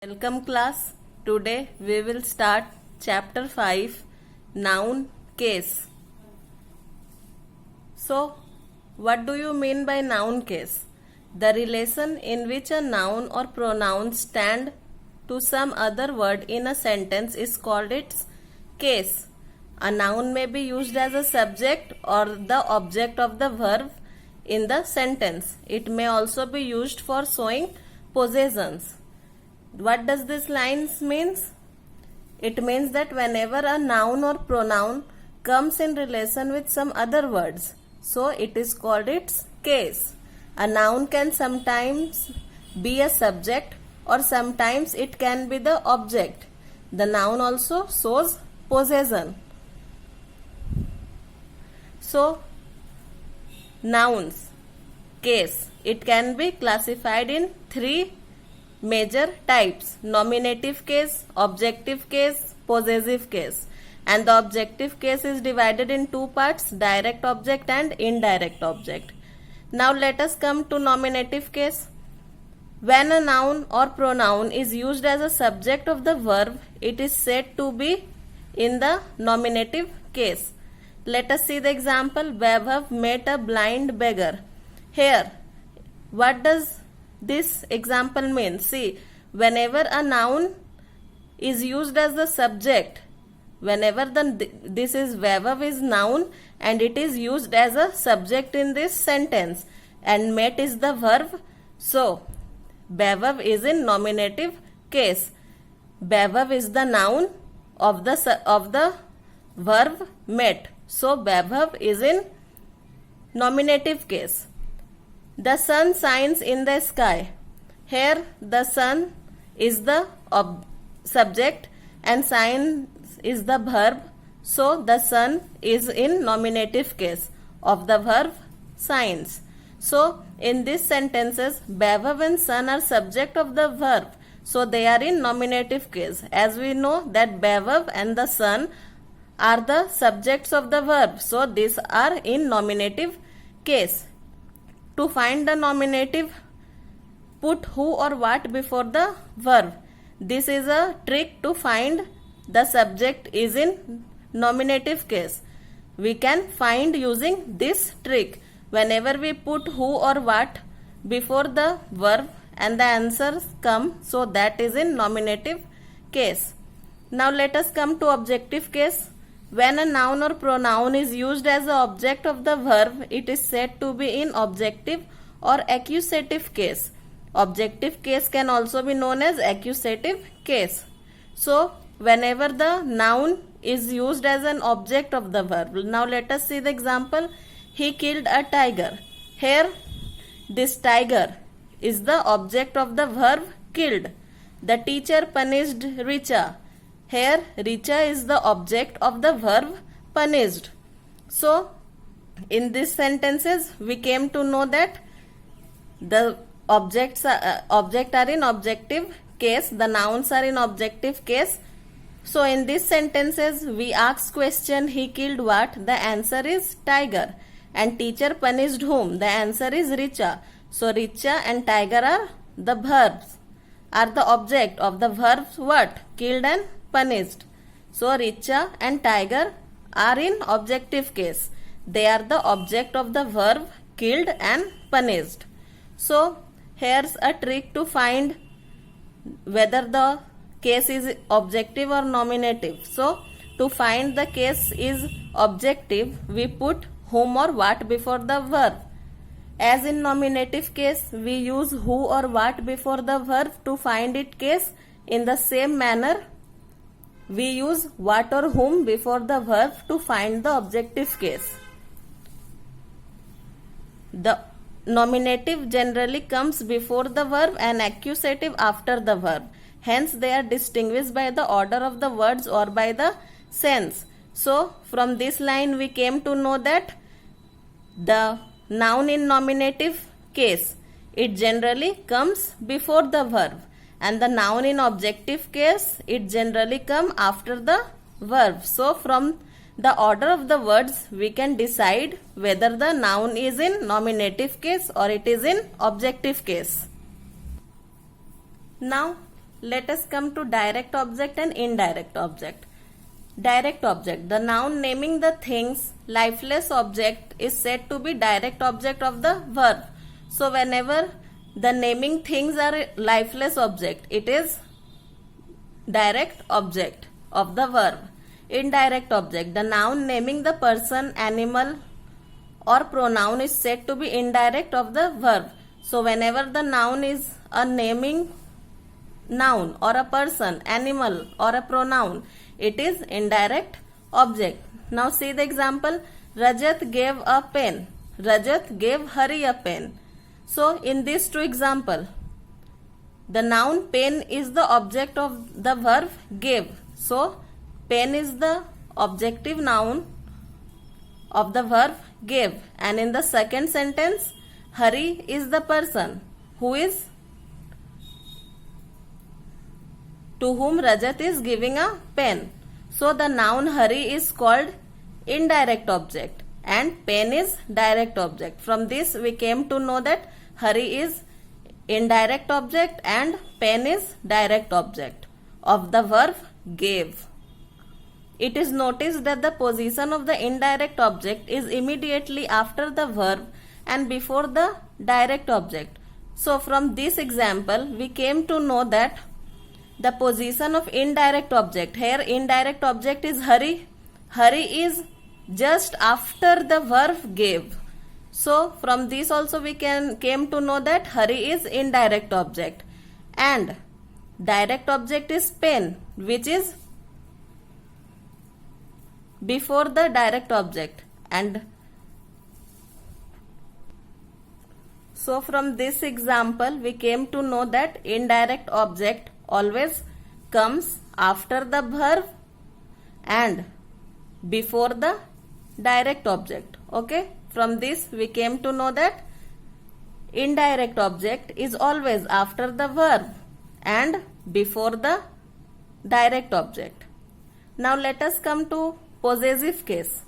Welcome class. Today we will start chapter 5 noun case. So what do you mean by noun case? The relation in which a noun or pronoun stand to some other word in a sentence is called its case. A noun may be used as a subject or the object of the verb in the sentence. It may also be used for showing possessions. What does this lines means? It means that whenever a noun or pronoun comes in relation with some other words, so it is called its case. A noun can sometimes be a subject or sometimes it can be the object. The noun also shows possession. So, nouns, case, it can be classified in three major types: nominative case, objective case, possessive case. And the objective case is divided in two parts: direct object and indirect object. Now let us come to nominative case. When a noun or pronoun is used as a subject of the verb, it is said to be in the nominative case. Let us see the example. Vaibhav met a blind beggar. Here, what does this example means? See, whenever a noun is used as the subject, whenever this is Vaibhav is noun and it is used as a subject in this sentence and met is the verb, so Vaibhav is in nominative case. Vaibhav is the noun of the verb met, so Vaibhav is in nominative case. The sun shines in the sky. Here the sun is the subject and shine is the verb. So the sun is in nominative case of the verb shines. So in these sentences, Vaibhav and sun are subject of the verb. So they are in nominative case. As we know that Vaibhav and the sun are the subjects of the verb. So these are in nominative case. To find the nominative, put who or what before the verb. This is a trick to find the subject is in nominative case. We can find using this trick. Whenever we put who or what before the verb and the answers come, so that is in nominative case. Now let us come to objective case. When a noun or pronoun is used as an object of the verb, it is said to be in objective or accusative case. Objective case can also be known as accusative case. So, whenever the noun is used as an object of the verb. Now let us see the example. He killed a tiger. Here, this tiger is the object of the verb killed. The teacher punished Richa. Here, Richa is the object of the verb punished. So, in these sentences, we came to know that the object are in objective case, the nouns are in objective case. So, in these sentences, we ask question, he killed what? The answer is tiger. And teacher punished whom? The answer is Richa. So, Richa and tiger are the verbs, are the object of the verbs what? Killed and punished. So Richa and tiger are in objective case. They are the object of the verb killed and punished. So here's a trick to find whether the case is objective or nominative. So to find the case is objective, we put whom or what before the verb. As in nominative case, we use who or what before the verb to find it case. In the same manner, we use what or whom before the verb to find the objective case. The nominative generally comes before the verb and accusative after the verb. Hence, they are distinguished by the order of the words or by the sense. So, from this line we came to know that the noun in nominative case, it generally comes before the verb. And the noun in objective case, it generally come after the verb. So, from the order of the words, we can decide whether the noun is in nominative case or it is in objective case. Now, let us come to direct object and indirect object. Direct object. The noun naming the things lifeless object is said to be direct object of the verb. So whenever the naming things are lifeless object, it is direct object of the verb. Indirect object. The noun naming the person, animal or pronoun is said to be indirect of the verb. So whenever the noun is a naming noun or a person, animal or a pronoun, it is indirect object. Now see the example. Rajat gave a pen. Rajat gave Hari a pen. So in these two example, the noun pen is the object of the verb gave. So pen is the objective noun of the verb gave. And in the second sentence, Hari is the person who is to whom Rajat is giving a pen. So the noun Hari is called indirect object and pen is direct object. From this we came to know that Hari is indirect object and pen is direct object of the verb gave. It is noticed that the position of the indirect object is immediately after the verb and before the direct object. So from this example we came to know that the position of indirect object, here indirect object is Hari. Hari is just after the verb gave. So from this also we came to know that Hari is indirect object and direct object is pen, which is before the direct object. And so from this example we came to know that indirect object always comes after the verb and before the direct object. Okay, from this we came to know that indirect object is always after the verb and before the direct object. Now let us come to possessive case.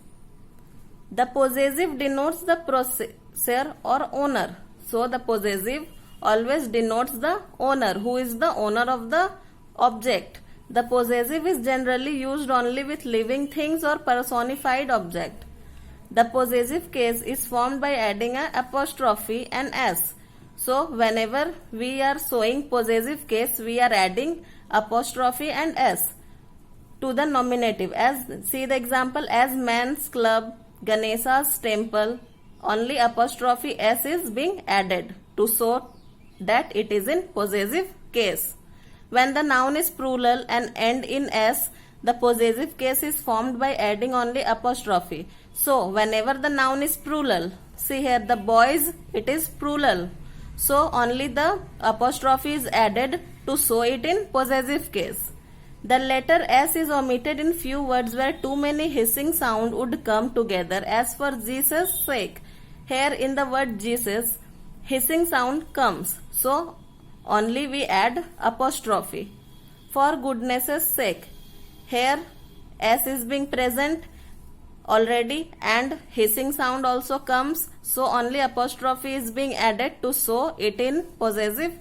The possessive denotes the possessor or owner. So the possessive always denotes the owner, who is the owner of the object. The possessive is generally used only with living things or personified object. The possessive case is formed by adding an apostrophe and s. So whenever we are showing possessive case, we are adding apostrophe and s to the nominative. As see the example, as man's club, Ganesha's temple, only apostrophe s is being added to show that it is in possessive case. When the noun is plural and end in s, the possessive case is formed by adding only apostrophe. So whenever the noun is plural, see here the boys, it is plural. So only the apostrophe is added to show it in possessive case. The letter s is omitted in few words where too many hissing sound would come together, as for Jesus' sake. Here in the word Jesus, hissing sound comes, so only we add apostrophe. For goodness' sake, here s is being present already and hissing sound also comes, so only apostrophe is being added to show it in possessive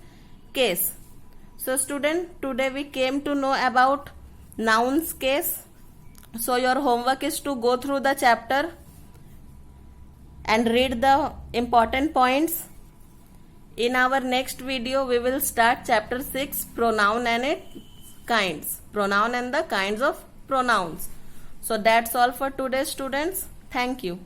case. So student, today we came to know about nouns case. So your homework is to go through the chapter and read the important points. In our next video, we will start chapter 6, pronoun and its kinds. Pronoun and the kinds of pronouns. So that's all for today, students. Thank you.